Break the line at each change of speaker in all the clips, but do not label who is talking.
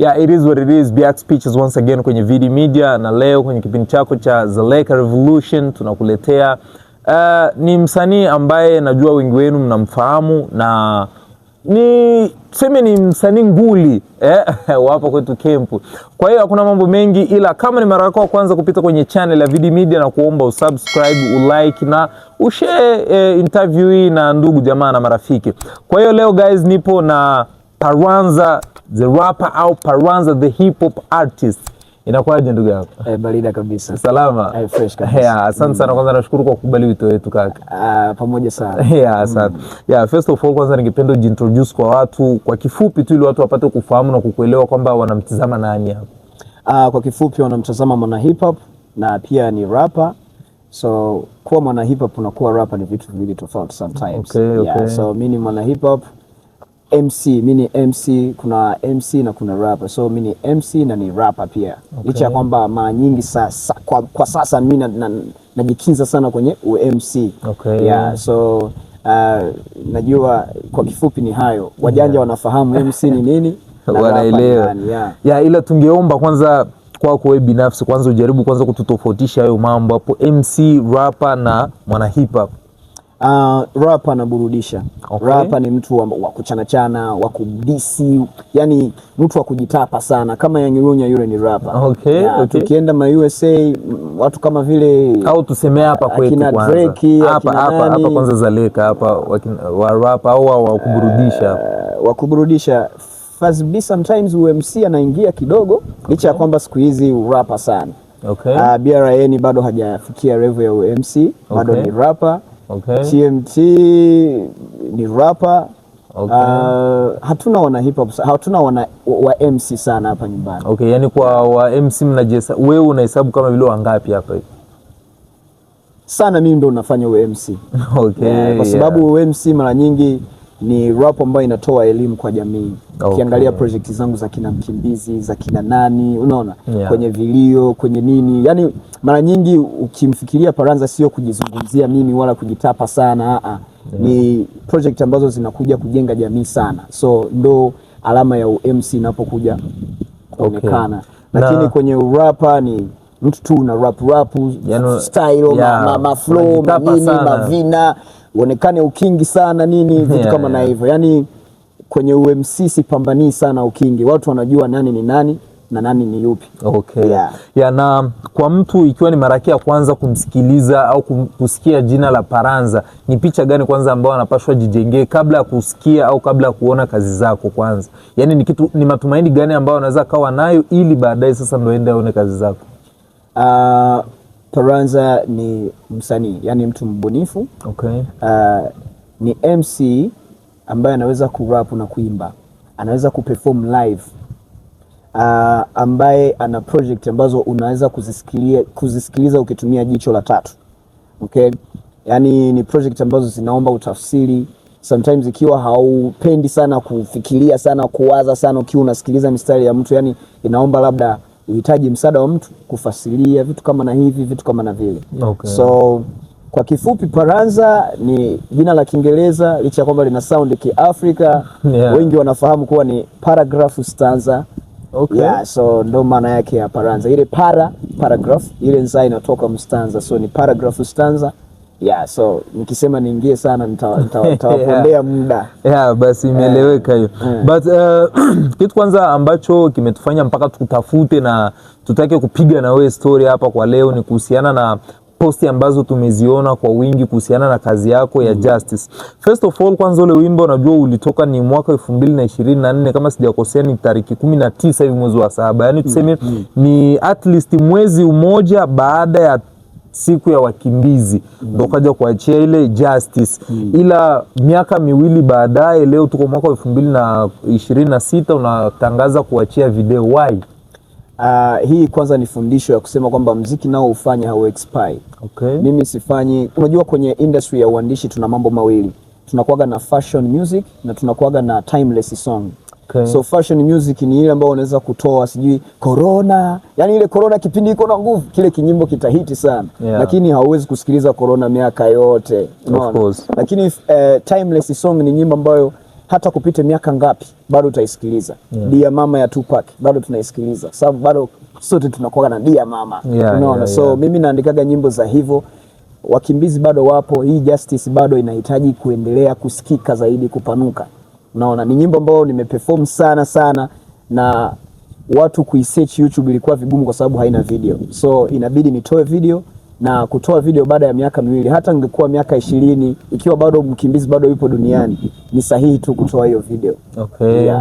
Yeah, it is what it is. BX Pictures once again kwenye VD Media, na leo kwenye kipindi chako cha Zaleka Revolution tunakuletea ni msanii ambaye najua wengi wenu mnamfahamu, na ni msanii nguli hapa kwetu Kempu. Kwa hiyo hakuna mambo mengi, ila kama ni mara yako kwanza kupita kwenye channel ya VD Media, na kuomba usubscribe, ulike na ushare interview hii na ndugu jamaa na marafiki. Kwa hiyo leo guys, nipo na Paranza the rapper au Paranza the hip hop artist. Inakuwaje ndugu yako?
Barida kabisa.
Salama?
Fresh kabisa.
Yeah, asante sana. Kwanza nashukuru kwa kukubali wito wetu kaka.
Pamoja sana.
Yeah, asante. Yeah, first of all kwanza ningependa ujiintroduce kwa watu kwa kifupi tu, ili watu wapate kufahamu na kukuelewa kwamba wanamtazama nani hapa.
Kwa kifupi wanamtazama mwana hip hop na pia ni rapper. So kuwa mwana hip hop na kuwa rapper ni vitu viwili tofauti sometimes.
Okay.
Yeah, so mimi ni mwana hip hop MC, mimi ni MC, kuna MC na kuna rapper. So mimi ni MC na ni rapper pia. Licha ya kwamba mara nyingi sasa kwa sasa mimi najikinza sana kwenye MC.
Okay.
Yeah, so najua kwa kifupi ni hayo. Wajanja wanafahamu MC ni nini,
wanaelewa. Yeah, ila tungeomba kwanza kwako wewe binafsi kwanza ujaribu kwanza kututofautisha hayo mambo hapo, MC, rapper na mwana hip hop.
Rapper anaburudisha. Okay. Rapper ni mtu wa kuchana, wa kudisi, yani mtu wa kujitapa sana. Kama Yangirunya yule ni rapper.
Okay,
yeah,
okay.
Tukienda ma USA watu kama vile
au tuseme hapa kwetu kwanza.
Drake,
hapa kwanza Zaleka hapa wa rapper au wa kuburudisha.
Wa kuburudisha. First be sometimes UMC anaingia kidogo, licha ya kwamba siku hizi rapper sana.
Okay.
BRN bado hajafikia level ya UMC, bado ni rapper.
Okay.
TMT ni rapper. Okay. Hatuna wana hip hop, hatuna wana wa MC sana hapa nyumbani.
Okay, yani kwa wa MC mnajesa, wewe unahesabu kama vile wangapi hapa hivi?
Sana mimi ndo nafanya MC.
Okay.
Kwa sababu MC mara nyingi ni rap ambayo inatoa elimu kwa jamii. Okay. Ukiangalia project zangu za kina Mkimbizi, za kina nani, unaona? Kwenye vilio, kwenye nini. Yani mara nyingi ukimfikiria Paranza sio kujizungumzia mimi wala kujitapa sana. Ni project ambazo zinakuja kujenga jamii sana. So ndo alama ya MC inapokuja kuonekana. Okay. Lakini kwenye urapa ni mtu tu na rap style, flow, mavina, uonekane ukingi sana nini, vitu kama na hivyo. Yani kwenye UMC sipambanii sana ukingi. Watu wanajua nani ni nani na nani ni yupi.
Okay. Yeah, na kwa mtu ikiwa ni mara yake ya kwanza kumsikiliza au kusikia jina la Paranza, ni picha gani kwanza ambayo anapaswa jijengee kabla ya kusikia au kabla ya kuona kazi zako kwanza? Yani ni matumaini gani ambayo anaweza kawa nayo ili baadaye sasa ndio aende aone kazi zako?
Paranza ni msanii, yani mtu mbunifu.
Okay.
Ni MC ambaye anaweza kurap na kuimba, anaweza kuperform live, ambaye ana project ambazo unaweza kuzisikiliza ukitumia jicho la tatu. Okay? Yani ni project ambazo zinaomba utafsiri. Sometimes ikiwa haupendi sana kufikiria sana, kuwaza sana ukiwa unasikiliza mistari ya mtu, yani inaomba labda uhitaji msaada wa mtu kufasiria vitu kama na hivi, vitu kama na vile.
Okay.
So kwa kifupi Paranza ni jina la Kiingereza, licha kwamba lina sound kiafrika. Wengi wanafahamu kuwa ni paragraph stanza. Okay. Yeah, so ndo maana yake ya Paranza. Ile paragraph, ile nzai inatoka mstanza. So ni paragraph stanza. Yeah, so nikisema niingie sana nitawapondea muda.
Yeah, basi imeeleweka hiyo. But kitu kwanza ambacho kimetufanya mpaka tukutafute na tutake kupiga na wewe story hapa kwa leo ni kuhusiana na posti ambazo tumeziona kwa wingi kuhusiana na kazi yako ya Justice. First of all, kwanza ule wimbo unajua ulitoka ni mwaka 2024 kama sijakosea, ni tariki 19 hivi mwezi wa 7. Yani tuseme ni at least mwezi mmoja baada ya siku ya wakimbizi ndo kaja kuachia ile Justice. Ila miaka miwili baadaye, leo tuko mwaka 2026 unatangaza kuachia video. Why?
Hii kwanza ni fundisho ya kusema kwamba muziki nao ufanya hau expire.
Okay.
Mimi sifanyi, unajua kwenye industry ya uandishi tuna mambo mawili. Tunakuaga na fashion music na tunakuaga na timeless song.
Okay.
So fashion music ni ile ambayo unaweza kutoa sijui Corona, yani ile Corona kipindi iko na nguvu, kile kinyimbo kitahiti sana. Lakini hauwezi kusikiliza Corona miaka yote.
Of course.
Lakini timeless song ni nyimbo ambayo hata kupita miaka ngapi bado utaisikiliza. Dia Mama ya Tupac bado tunaisikiliza, sababu bado sote tunakuwa na Dia Mama, unaona. So mimi naandikaga nyimbo za hivyo. Wakimbizi bado wapo, hii justice bado inahitaji kuendelea kusikika zaidi, kupanuka, unaona. Ni nyimbo ambayo nimeperform sana na watu kuisearch YouTube ilikuwa vigumu kwa sababu haina video, so inabidi nitoe video, na kutoa video baada ya miaka miwili. Hata ningekuwa miaka 20 ikiwa bado Mkimbizi bado yupo duniani, ni sahihi tu kutoa hiyo video.
Okay.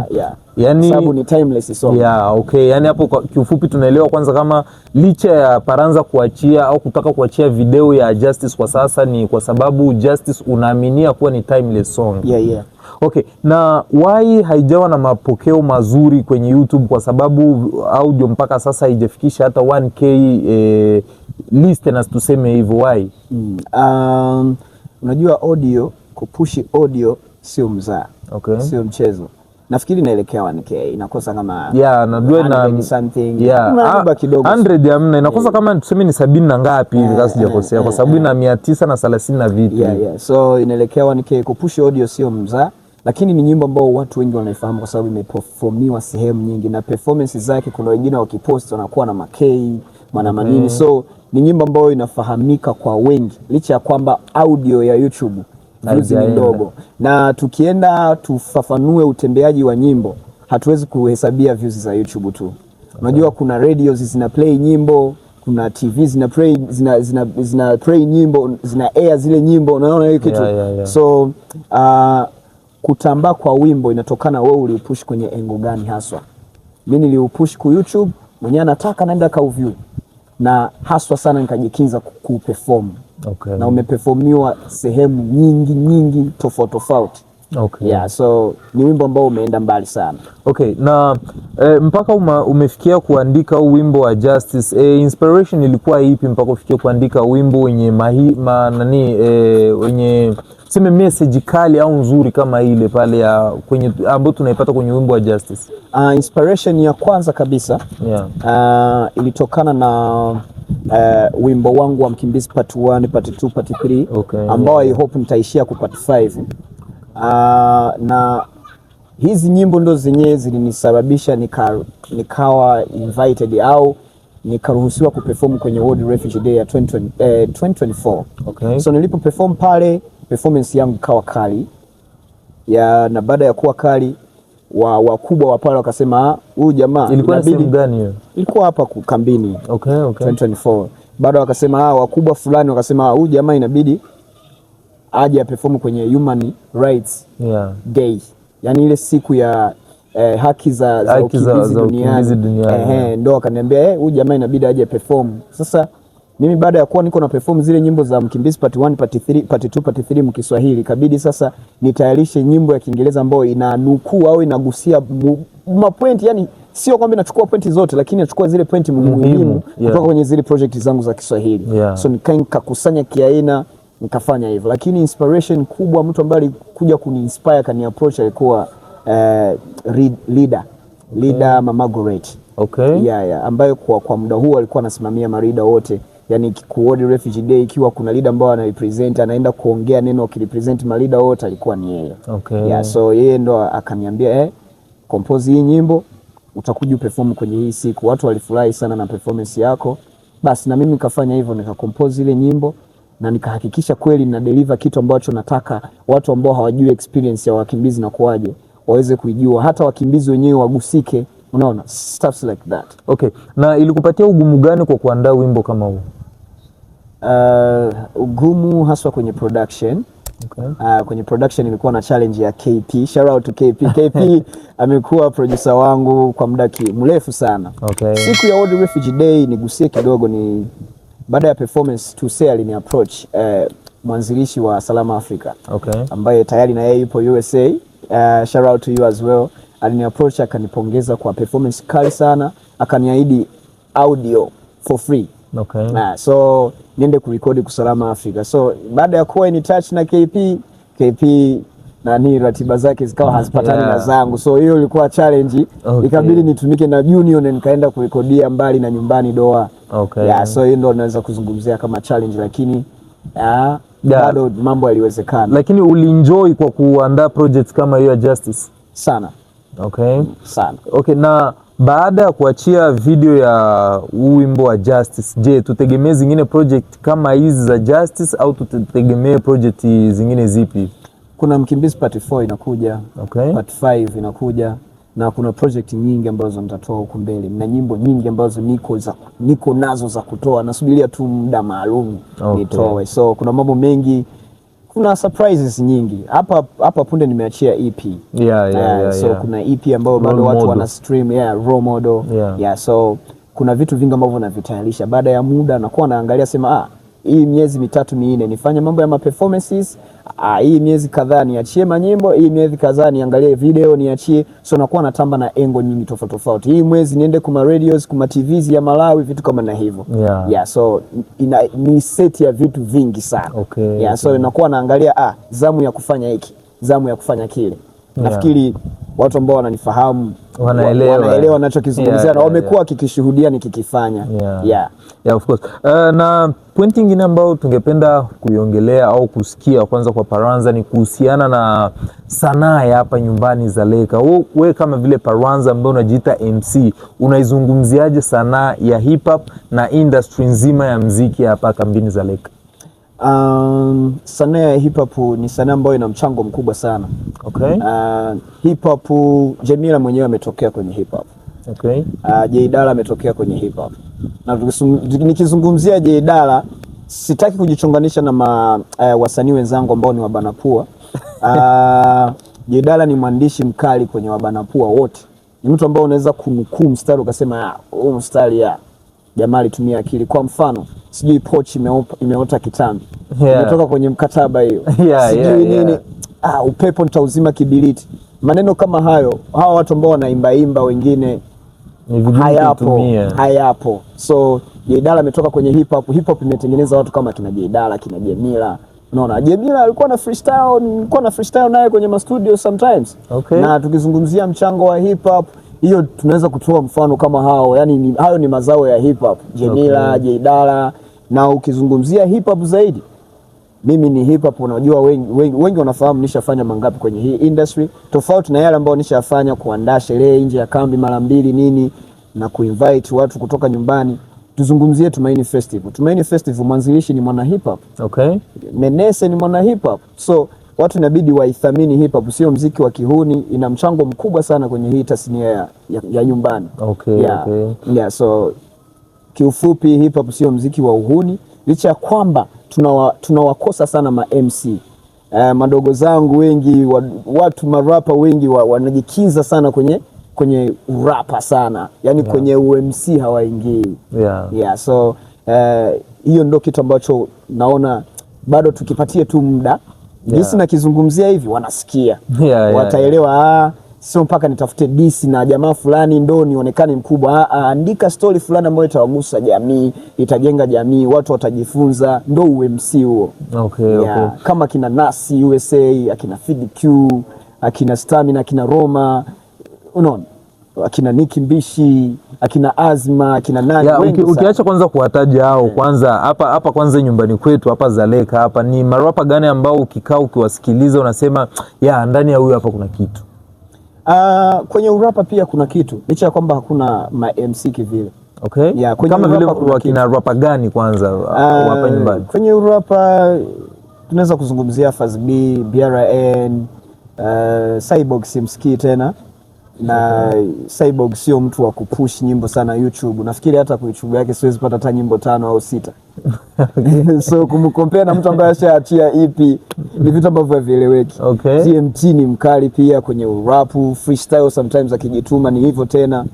Yani, sababu ni timeless song.
Okay. Yani hapo kiufupi tunaelewa kwanza kama licha ya Paranza kuachia au kutaka kuachia video ya Justice kwa sasa ni kwa sababu Justice unaaminia kuwa ni timeless song. Okay. Na why haijawa na mapokeo mazuri kwenye YouTube? Kwa sababu audio mpaka sasa haijafikisha hata 1K listeners, tuseme hivyo. Why?
Unajua audio, kupushi audio sio mzaa.
Okay.
Sio mchezo. Nafikiri naelekea 1K, inakosa kama
najua na
something.
Kidogo 100 hamna, inakosa kama tuseme ni 70 na ngapi hivi kama sijakosea, kwa sababu ina 930 na vipi.
So inaelekea 1K. Kupushi audio sio mzaa, lakini ni nyimbo ambao watu wengi wanaifahamu kwa sababu imeperformiwa sehemu nyingi, na performance zake kuna wengine wakipost wanakuwa na makei manini. So ni nyimbo ambayo inafahamika kwa wengi, licha ya kwamba audio ya YouTube views ni ndogo. Na tukienda tufafanue utembeaji wa nyimbo, hatuwezi kuhesabia views za YouTube tu. Unajua kuna radios zina play nyimbo, kuna TV zina play nyimbo, zina air zile nyimbo, unaona hiyo kitu. So kutambaa kwa wimbo inatokana wewe uliupush kwenye engo gani haswa. Mimi niliupush ku YouTube, mwenyewe nataka naenda ka view, na haswa sana nikajikinza kuperform. Na umeperformiwa sehemu nyingi tofauti. So ni wimbo ambao umeenda mbali sana.
Na mpaka umefikia kuandika wimbo wa Justice, inspiration ilikuwa ipi mpaka ufikie kuandika wimbo wenye wenye sema message kali au nzuri kama ile pale ya kwenye ambayo tunaipata kwenye wimbo wa Justice?
Inspiration ya kwanza kabisa ilitokana na wimbo wangu wa Mkimbizi part 1, part 2, part 3 ambao I hope nitaishia ku part 5. Na hizi nyimbo ndo zenyewe zilinisababisha nikawa invited au nikaruhusiwa kuperform kwenye World Refugee Day ya 2024. So nilipo perform pale, performance yangu kawa kali na baada ya kuwa kali wakubwa wa pale wakasema huyu jamaa.
Ilikuwa sehemu gani hiyo?
Ilikuwa hapa kambini. 2024. Baada wakasema wakubwa fulani wakasema huyu jamaa inabidi aje perform kwenye Human Rights Day. Yani ile siku ya haki za ukimbizi duniani. Ndo akaniambia huyu jamaa inabidi aje perform. Sasa mimi baada ya kuwa niko na perform zile nyimbo za Mkimbizi part 1, part 3, part 2, part 3 mkiswahili, kabidi sasa nitayarishe nyimbo ya Kiingereza ambayo inanukuu au inagusia mapointi, yani sio kwamba inachukua pointi zote, lakini inachukua zile pointi muhimu kutoka kwenye zile project zangu za Kiswahili. So nikakusanya kiaina, nikafanya hivyo. Lakini inspiration kubwa, mtu ambaye alikuja kuni-inspire kani approach alikuwa leader Mama Goretti. Ambayo kwa muda huo alikuwa anasimamia marida wote. Yani World Refugee Day ikiwa kuna leader ambao anarepresent, anaenda kuongea neno akirepresent marida wote, alikuwa ni yeye. So yeye ndo akaniambia compose hii nyimbo, utakuja perform kwenye hii siku. Watu walifurahi sana na performance yako. Basi na mimi nikafanya hivyo, nikacompose ile nyimbo na nikahakikisha kweli na deliver kitu ambacho nataka watu ambao hawajui experience ya wakimbizi na kuaje waweze kuijua, hata wakimbizi wenyewe wagusike, unaona, stuff like that. Na ilikupatia ugumu gani kwa kuandaa wimbo kama huu? Ugumu haswa kwenye production. Kwenye production ilikuwa na challenge ya KP. Shout out to KP. KP amekuwa producer wangu kwa muda mrefu sana. Siku ya World Refugee Day nigusie kidogo, ni baada ya performance Tusea alini approach mwanzilishi wa Salama Africa, ambaye tayari na yeye yupo USA. Shout out to you as well. Alini approach akanipongeza kwa performance kali sana, akaniahidi audio for free. So niende kurekodi kwa Salama Africa. So baada ya kuwa in touch na KP na ni ratiba zake zikawa hazipatani na zangu, so hiyo ilikuwa challenge. Ikabidi nitumike na Junior na nikaenda kurekodia mbali na nyumbani Doha. So hiyo ndo naweza kuzungumzia kama challenge, lakini bado mambo yaliwezekana.
Lakini ulienjoy kwa kuandaa project kama hiyo ya Justice?
Sana.
Okay.
Sana.
Okay, na baada ya kuachia video ya wimbo wa Justice, je, tutegemee zingine project kama hizi za Justice au tutegemee project zingine zipi?
Kuna Mkimbizi Part 4 inakuja,
okay.
Part 5 inakuja, na kuna project nyingi ambazo nitatoa huko mbele. Mna nyimbo nyingi ambazo niko nazo za kutoa, nasubiria tu muda maalum nitoe. So kuna mambo mengi, kuna surprises nyingi. Hapa punde nimeachia EP. So kuna EP ambayo bado watu wana stream, raw model. So kuna vitu vingi ambavyo navitayarisha. Baada ya muda nakuwa naangalia sema hii miezi 3-4 nifanye mambo ya performances, hii miezi kadhaa niachie manyimbo, hii miezi kadhaa niangalie video niachie. So nakuwa natamba na engo nyingi tofauti. Hii mwezi niende kuma radios, kuma TVs ya Malawi, vitu kama na hivyo. So ni set ya vitu vingi sana. So nakuwa naangalia zamu ya kufanya hiki, zamu ya kufanya kile. Nafikiri watu ambao wananifahamu wanaelewa ninachokizungumzia na wamekuwa kikishuhudia nikikifanya.
Of course. Na point nyingine ambayo tungependa kuiongelea au kusikia kwanza kwa Paranza ni kuhusiana na sanaa ya hapa nyumbani Dzaleka. Wewe kama vile Paranza ambaye unajiita MC, unaizungumziaje sanaa ya hip hop na industry nzima ya muziki hapa kambini Dzaleka?
Sanaa ya hip hop ni sanaa ambayo ina mchango mkubwa sana. Hip hop, Jemila mwenyewe ametokea kwenye hip hop. Jeidala ametokea kwenye hip hop. Na nikizungumzia Jeidala sitaki kujichonganisha na wasanii wenzangu ambao ni wabanapua. Jeidala ni mwandishi mkali kwenye wabanapua wote. Ni mtu ambao unaweza kunukuu mstari ukasema huu mstari jamaa alitumia akili. Kwa mfano, sijui pochi imeota kitambi. Imetoka kwenye mkataba hiyo. Sijui nini. Upepo nitauzima kibiriti. Maneno kama hayo, hawa watu ambao wanaimba wengine hayapo. So Jeidala ametoka kwenye hip hop. Hip hop imetengeneza watu kama kina Jeidala, kina Jemila. Unaona, Jemila alikuwa na freestyle naye kwenye studio sometimes. Na tukizungumzia mchango wa hip hop, hiyo tunaweza kutoa mfano kama hao. Yani hayo ni mazao ya hip hop. Jemila, Jeidala. Na ukizungumzia hip hop zaidi, mimi ni hip hop, unajua wengi wanafahamu nishafanya mangapi kwenye hii industry, tofauti na yale ambao nishafanya kuandaa sherehe nje ya kambi mara 2 nini na kuinvite watu kutoka nyumbani. Tuzungumzie Tumaini Festival. Tumaini Festival mwanzilishi ni mwana hip hop. Menese ni mwana hip hop. So watu inabidi waithamini hip hop, sio muziki wa kihuni. Ina mchango mkubwa sana kwenye hii tasnia ya nyumbani. So kiufupi, hip hop sio muziki wa uhuni, licha ya kwamba tunawakosa sana ma MC. Madogo zangu wengi, watu marapa wengi wanajikinza sana kwenye urapa sana. Yani kwenye UMC hawaingii. So hiyo ndio kitu ambacho naona bado tukipatie tu muda. Jinsi nakizungumzia hivi wanasikia. Wataelewa sio mpaka nitafute DC na jamaa fulani ndo nionekane mkubwa. Andika story fulani ambayo itawagusa jamii, itajenga jamii, watu watajifunza, ndo UMC huo. Kama kina Nasi USA, akina Fid Q, akina Stamina, akina Roma, unaona, akina Nicki Mbishi, akina Azma, akina nani wengi.
Ukiacha kwanza kuwataja hao, kwanza hapa kwanza nyumbani kwetu hapa Dzaleka hapa, ni marapa gani ambao ukikaa ukiwasikiliza unasema ndani ya huyu hapa kuna kitu?
Kwenye urapa pia kuna kitu, licha ya kwamba hakuna ma MC kivile.
Kama vile wakina rapa gani kwanza hapa nyumbani?
Kwenye urapa tunaweza kuzungumzia Faz B, BRN, Cyborg simsikii tena. Na Cyborg sio mtu wa kupush nyimbo sana YouTube. Nafikiri hata kwa YouTube yake siwezi pata hata nyimbo 5 au 6. So kumkompea na mtu ambaye ashaachia EP ni vitu ambavyo havieleweki. TMT ni mkali pia kwenye rap, freestyle sometimes akijituma ni hivyo tena.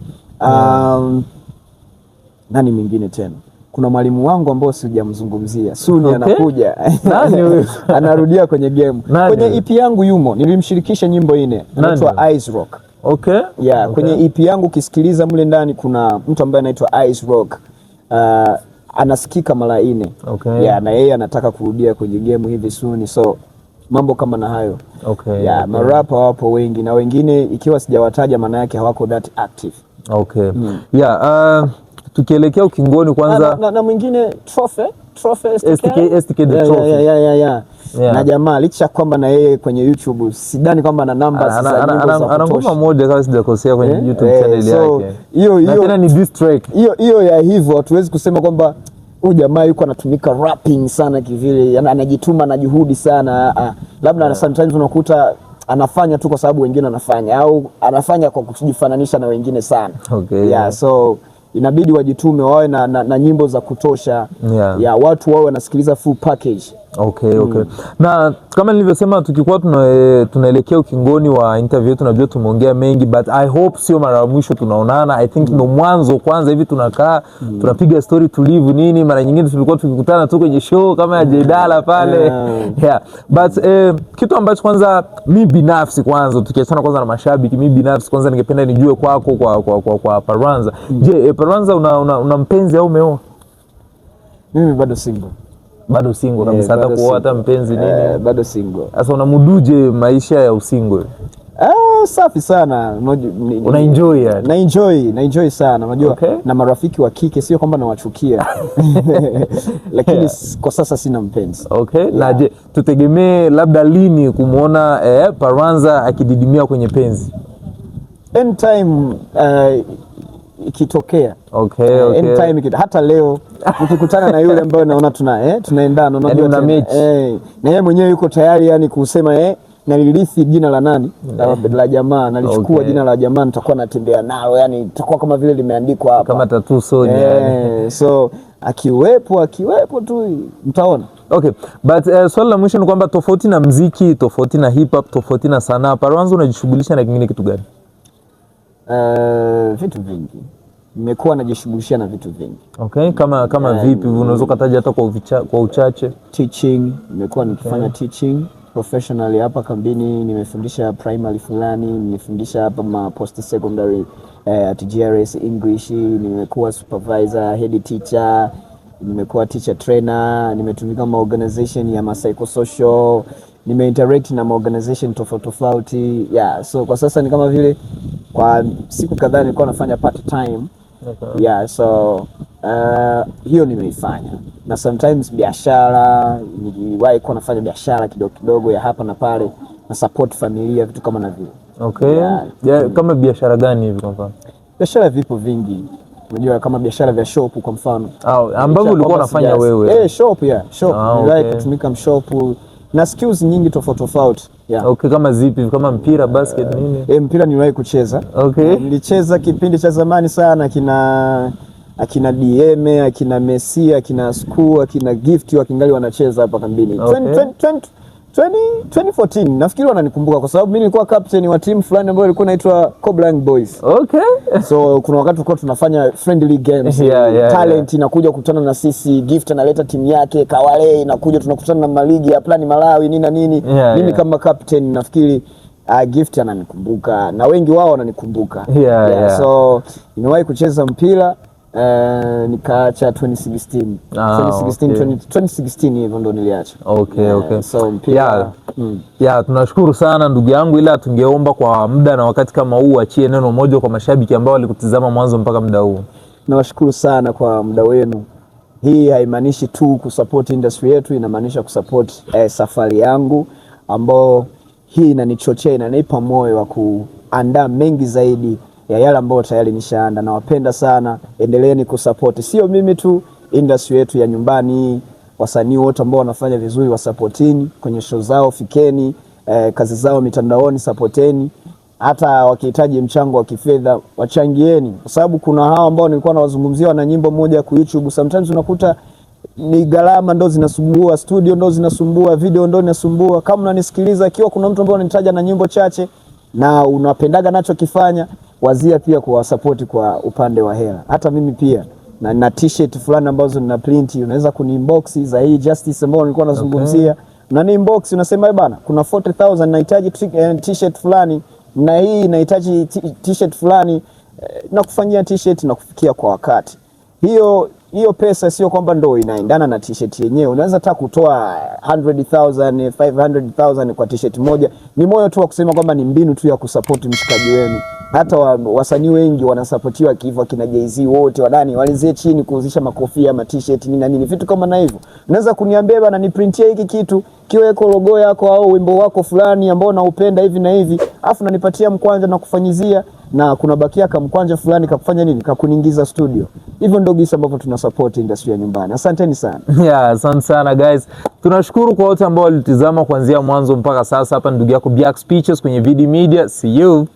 Nani mwingine tena? Kuna mwalimu wangu ambao sijamzungumzia. Suni anakuja.
Nani huyo?
Anarudia kwenye game. Kwenye EP yangu yumo, nilimshirikisha nyimbo 4. Anaitwa Ice Rock. Kwenye EP yangu ukisikiliza mle ndani kuna mtu ambaye anaitwa Ice Rock. Anasikika mara 4. Na yeye anataka kurudia kwenye game hivi soon. So mambo kama na hayo. Marapa wapo wengi na wengine ikiwa sijawataja maana yake hawako that active.
tukielekea ukingoni kwanza
na mwingine Trophy
STK the Trophy.
Yeah. Na jamaa licha kwamba na yeye kwenye YouTube sidhani kwamba ana numbers za nyimbo za kutosha.
Ana ngoma moja kama sijakosea kwenye YouTube channel yake.
Hiyo
tena ni diss track.
Hiyo ya hivyo hatuwezi kusema kwamba huyu jamaa yuko anatumika rapping sana kivile, anajituma na juhudi sana. Labda sometimes unakuta anafanya tu kwa sababu wengine wanafanya, au anafanya kwa kujifananisha na wengine sana.
Okay.
So inabidi wajitume, wawe na nyimbo za kutosha. Watu wawe wanasikiliza full package.
Okay. Na kama nilivyosema, tukikuwa tunaelekea ukingoni wa interview yetu, najua tumeongea mengi, but I hope sio mara ya mwisho tunaonana. I think ndo mwanzo kwanza hivi tunakaa tunapiga story tulivu nini. Mara nyingine tulikuwa tukikutana tu kwenye show kama ya Jedala pale. But kitu ambacho kwanza mimi binafsi, kwanza tukiachana kwanza na mashabiki, mimi binafsi kwanza ningependa nijue kwako kwa Paranza. Je, Paranza una mpenzi au umeoa?
Mimi bado single.
Bado single kabisa, hata kuoa hata mpenzi nini?
Bado single.
Sasa unamuduje maisha ya usingle?
Safi sana.
Una enjoy yani?
Na enjoy sana. Unajua na marafiki wa kike sio kwamba nawachukia. Lakini kwa sasa sina mpenzi.
Na je, tutegemee labda lini kumuona Paranza akididimia kwenye penzi?
Anytime ikitokea. Anytime hata leo nikikutana na yule ambaye naona tunaendana, unajua na yeye mwenyewe yuko tayari yani kusema nalirithi jina la nani la jamaa, nalichukua jina la jamaa, nitakuwa natembea nalo, yani itakuwa kama vile limeandikwa hapa
kama tattoo soni yani.
So akiwepo tu mtaona.
But swali la mwisho ni kwamba tofauti na muziki, tofauti na hip hop, tofauti na sanaa, Paranza unajishughulisha na kingine kitu gani?
Vitu vingi. Nimekuwa najishughulisha na vitu vingi.
Kama vipi? Unaweza kutaja hata kwa uchache?
Teaching, nimekuwa nikifanya teaching professionally hapa kambini. Nimefundisha primary fulani, nimefundisha hapa post secondary at GRS English, nimekuwa supervisor, head teacher, nimekuwa teacher trainer, nimetumika kama organization ya psychosocial, nimeinteract na organization tofauti. So kwa sasa ni kama vile kwa siku kadhaa nilikuwa nafanya part time. So hiyo nimeifanya, na sometimes biashara, niliwahi kuwa nafanya biashara kidogo ya hapa na pale, na support familia, vitu kama na vile.
Kama biashara gani hivi kwa mfano?
Biashara vipo vingi. Unajua kama biashara vya shop kwa mfano.
Ambavyo ulikuwa unafanya wewe.
Shop. Niliwahi kutumika mshop na skills nyingi tofauti.
Kama zipi? Kama mpira, basket nini?
Mpira niliwahi kucheza. Nilicheza kipindi cha zamani sana, akina DM, akina Messi, akina Sku, akina Gift wakingali wanacheza hapa kambini. 2014 nafikiri wananikumbuka kwa sababu mimi nilikuwa captain wa timu fulani ambayo ilikuwa inaitwa Cobra Boys. So kuna wakati tulikuwa tunafanya friendly games. Talent inakuja kukutana na sisi, Gift analeta timu yake, Kawale inakuja tunakutana na maligi ya Plan Malawi nini. Mimi kama captain nafikiri Gift ananikumbuka na wengi wao wananikumbuka. So nimewahi kucheza mpira nikaacha 2016. 2016 hivyo ndo niliacha. So mpira.
Tunashukuru sana ndugu yangu, ila tungeomba kwa muda na wakati kama huu achie neno moja kwa mashabiki ambao walikutizama mwanzo mpaka muda huu.
Nawashukuru sana kwa muda wenu. Hii haimaanishi tu kusupport industry yetu, inamaanisha kusupport safari yangu ambao hii inanichochea, inanipa moyo wa kuandaa mengi zaidi ya yale ambayo tayari nishaanda. Nawapenda sana, endeleeni kusupport. Sio mimi tu, industry yetu ya nyumbani, wasanii wote ambao wanafanya vizuri wasupportini kwenye show zao, fikeni kazi zao mitandaoni, supporteni. Hata wakihitaji mchango wa kifedha wachangieni, kwa sababu kuna hao ambao nilikuwa nawazungumzia na nyimbo moja ku YouTube, sometimes unakuta ni gharama ndo zinasumbua, studio ndo zinasumbua, video ndo inasumbua. Kama unanisikiliza, ikiwa kuna mtu ambaye ananitaja na nyimbo chache na unapendaga nacho kifanya, wazia pia kwa support kwa upande wa hela. Hata mimi pia na t-shirt fulani ambazo nina print, unaweza kuni-inbox za hii Justice ambayo nilikuwa nazungumzia. Na ni inbox unasema bana, kuna 40,000 nahitaji t-shirt fulani, na hii nahitaji t-shirt fulani, na kufanyia t-shirt na kufikia kwa wakati. Hiyo pesa sio kwamba ndo inaendana na t-shirt yenyewe. Unaweza hata kutoa 100,000, 500,000 kwa t-shirt moja. Ni moyo tu wa kusema kwamba ni mbinu tu ya kusupport mshikaji wenu. hata wasanii wengi wanasapotiwa kivyo, kina Jay-Z wote wadani walizie chini kuuzisha makofia, t-shirt nini na nini vitu kama na hivyo. Unaweza kuniambia bana niprintie hiki kitu kiweko logo yako au wimbo wako fulani ambao naupenda hivi na hivi, afu nanipatia mkwanja na kufanyizia, na kuna bakia kama mkwanja fulani kakufanya nini, kakuniingiza studio. Hivyo ndio gisa ambavyo tuna support industry ya nyumbani. Asanteni sana.
Yeah, asante sana guys. Tunashukuru kwa wote ambao walitizama kuanzia mwanzo mpaka sasa. Hapa ndugu yako Biax Pictures kwenye VD Media. See you.